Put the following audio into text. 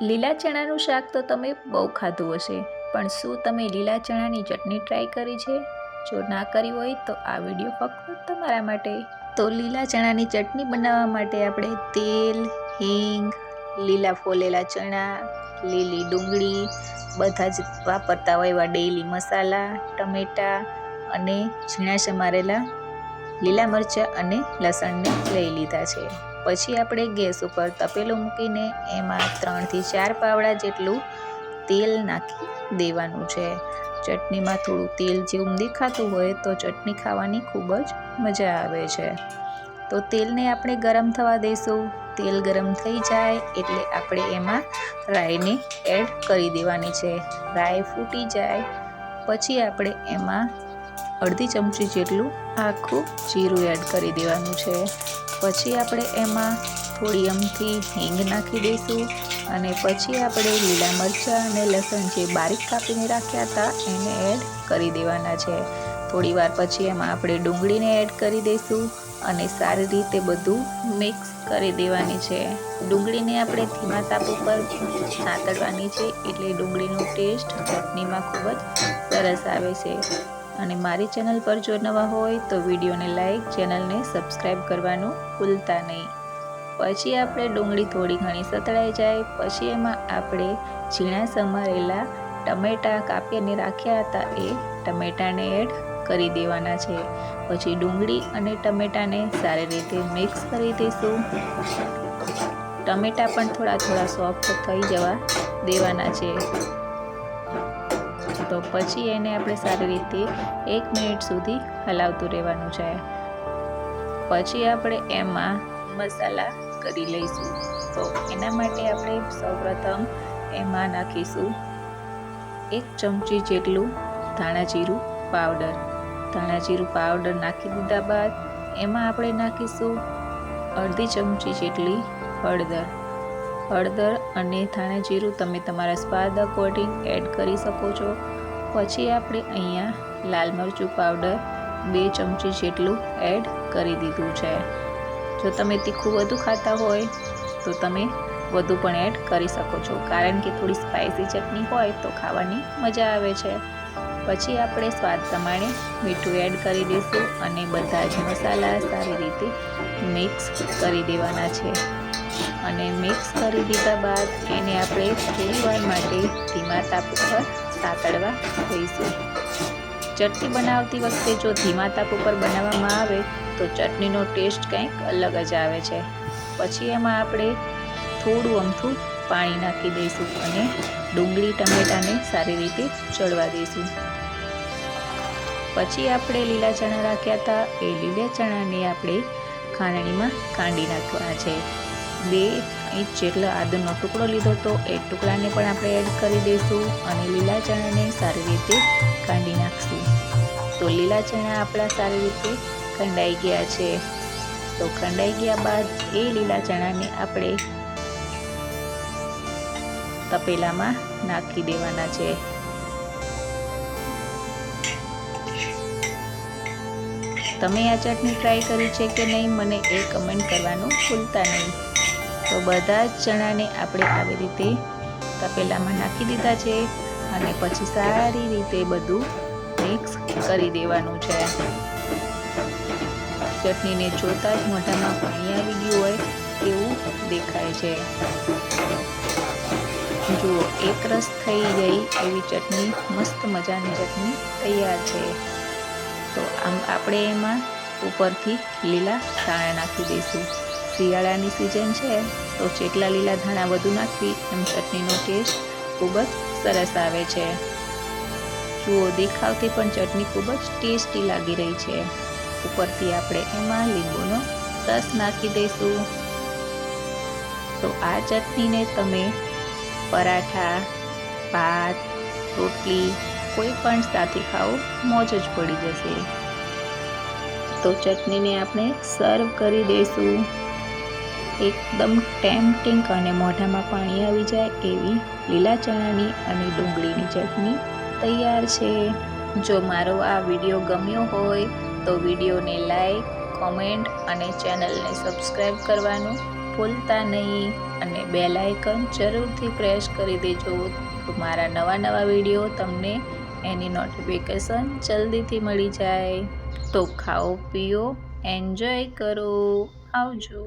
લીલા ચણાનું શાક તો તમે બહુ ખાધું હશે, પણ શું તમે લીલા ચણાની ચટણી ટ્રાય કરી છે? જો ના કરી હોય તો આ વિડીયો ફક્ત તમારા માટે. તો લીલા ચણાની ચટણી બનાવવા માટે આપણે તેલ, હિંગ, લીલા ફોલેલા ચણા, લીલી ડુંગળી, બધા જ વાપરતા હોય એવા ડેઈલી મસાલા, ટમેટાં અને ઝીણા સમારેલા લીલા મરચાં અને લસણને લઈ લીધા છે. પછી આપણે ગેસ ઉપર તપેલું મૂકીને એમાં 3 થી 4 પાવડા જેટલું તેલ નાખી દેવાનું છે. ચટણીમાં થોડું તેલ જેવું દેખાતું હોય તો ચટણી ખાવાની ખૂબ જ મજા આવે છે. તો તેલને આપણે ગરમ થવા દઈશું. તેલ ગરમ થઈ જાય એટલે આપણે એમાં રાઈને એડ કરી દેવાની છે. રાઈ ફૂટી જાય પછી આપણે એમાં અડધી ચમચી જેટલું આખું જીરું એડ કરી દેવાનું છે. પછી આપણે એમાં થોડી અમથી હિંગ નાખી દઈશું અને પછી આપણે લીલા મરચાં અને લસણ જે બારીક કાપીને રાખ્યા હતા એને એડ કરી દેવાના છે. થોડી વાર પછી એમાં આપણે ડુંગળીને એડ કરી દઈશું અને સારી રીતે બધું મિક્સ કરી દેવાની છે. ડુંગળીને આપણે ધીમા તાપ ઉપર સાંતળવાની છે એટલે ડુંગળીનો ટેસ્ટ ચટણીમાં ખૂબ જ સરસ આવે છે. અને મારી ચેનલ પર જો નવા હોય તો વિડીયોને લાઈક, ચેનલને સબસ્ક્રાઈબ કરવાનું ભૂલતા નહીં. પછી આપણે ડુંગળી થોડી ઘણી સતળાઈ જાય પછી એમાં આપણે ઝીણા સમારેલા ટમેટાં કાપીને રાખ્યા હતા એ ટમેટાને એડ કરી દેવાના છે. પછી ડુંગળી અને ટમેટાને સારી રીતે મિક્સ કરી દઈશું. ટમેટાં પણ થોડા સોફ્ટ થઈ જવા દેવાના છે. તો પછી એને આપણે સારી રીતે 1 મિનિટ સુધી હલાવતું રહેવાનું છે. પછી આપણે એમાં મસાલા કરી લઈશું. તો એના માટે આપણે સૌપ્રથમ એમાં નાખીશું 1 ચમચી જેટલું ધાણા જીરું પાવડર. ધાણા જીરું પાવડર નાખી દીધા બાદ એમાં આપણે નાખીશું અડધી ચમચી જેટલી હળદર અને ધાણા જીરું તમે તમારા સ્વાદ અકોર્ડિંગ એડ કરી શકો છો. પછી આપણે અહીંયા લાલ મરચું પાવડર 2 ચમચી જેટલું એડ કરી દીધું છે. જો તમે તીખું વધુ ખાતા હોય તો તમે વધુ પણ એડ કરી શકો છો, કારણ કે થોડી સ્પાઇસી ચટણી હોય તો ખાવાની મજા આવે છે. પછી આપણે સ્વાદ પ્રમાણે મીઠું એડ કરી દઈશું અને બધા જ મસાલા સારી રીતે મિક્સ કરી દેવાના છે. અને મિક્સ કરી દીધા બાદ એને આપણે થોડી વાર માટે ધીમા તાપ ઉપર સાતળવા દઈશું. ચટણી બનાવતી વખતે જો ધીમા તાપ ઉપર બનાવવામાં આવે તો ચટણીનો ટેસ્ટ કંઈક અલગ જ આવે છે. પછી એમાં આપણે થોડું અમથું પાણી નાખી દઈશું અને ડુંગળી ટમેટાને સારી રીતે ચડવા દઈશું. પછી આપણે લીલા ચણા રાખ્યા હતા એ લીલા ચણાને આપણે ખાંડણીમાં કાઢી નાખવાના છે. 2 ઇંચ જેટલો આદુનો ટુકડો લીધો તો એ ટુકડાને પણ આપણે એડ કરી દઈશું અને લીલા ચણાને સારી રીતે કાઢી નાખશું. તો લીલા ચણા આપણા સારી રીતે ખંડાઈ ગયા છે. તો ખંડાઈ ગયા બાદ એ લીલા ચણાને આપણે તપેલામાં નાખી દેવાના છે. તમે આ ચટણી ટ્રાય કરી છે કે નહીં મને એ કમેન્ટ કરવાનું ભૂલતા નહીં. તો બધા જ ચણાને આપણે આવી રીતે તપેલામાં નાખી દીધા છે અને પછી સારી રીતે બધું મિક્સ કરી દેવાનું છે. ચટણીને જોતા જ મોઢામાં પાણી આવી ગયું હોય એવું દેખાય છે. જુઓ, એક રસ થઈ ગઈ એવી ચટણી, મસ્ત મજાની ચટણી તૈયાર છે. તો આમ આપણે એમાં ઉપરથી લીલા ધાણા નાખી દઈશું. શિયાળાની સિઝન છે તો જેટલા લીલા ધાણા વધુ નાખવી એમ ચટણીનો ટેસ્ટ ખૂબ જ સરસ આવે છે. જુઓ, દેખાવથી પણ ચટણી ખૂબ જ ટેસ્ટી લાગી રહી છે. ઉપરથી આપણે એમાં લીંબુનો રસ નાખી દઈશું. તો આ ચટણીને તમે પરાઠા, ભાત, રોટલી કોઈ પણ સાથે ખાઓ મોજ જ પડી જશે. તો ચટણીને આપણે સર્વ કરી દઈશું. એકદમ ટેમ્પટિંગ અને મોઢામાં પાણી આવી જાય એવી લીલા ચણાની અને ડુંગળીની ચટણી તૈયાર છે. જો મારો આ વિડીયો ગમ્યો હોય તો વિડીયોને લાઈક, કોમેન્ટ અને ચેનલને સબસ્ક્રાઈબ કરવાનું ભૂલતા નહીં. અને બેલ આઇકન જરૂરથી પ્રેસ કરી દેજો. તો મારા નવા વિડીયો તમને એની નોટિફિકેશન જલ્દીથી મળી જાય. તો ખાઓ પીઓ એન્જોય કરો. આવજો.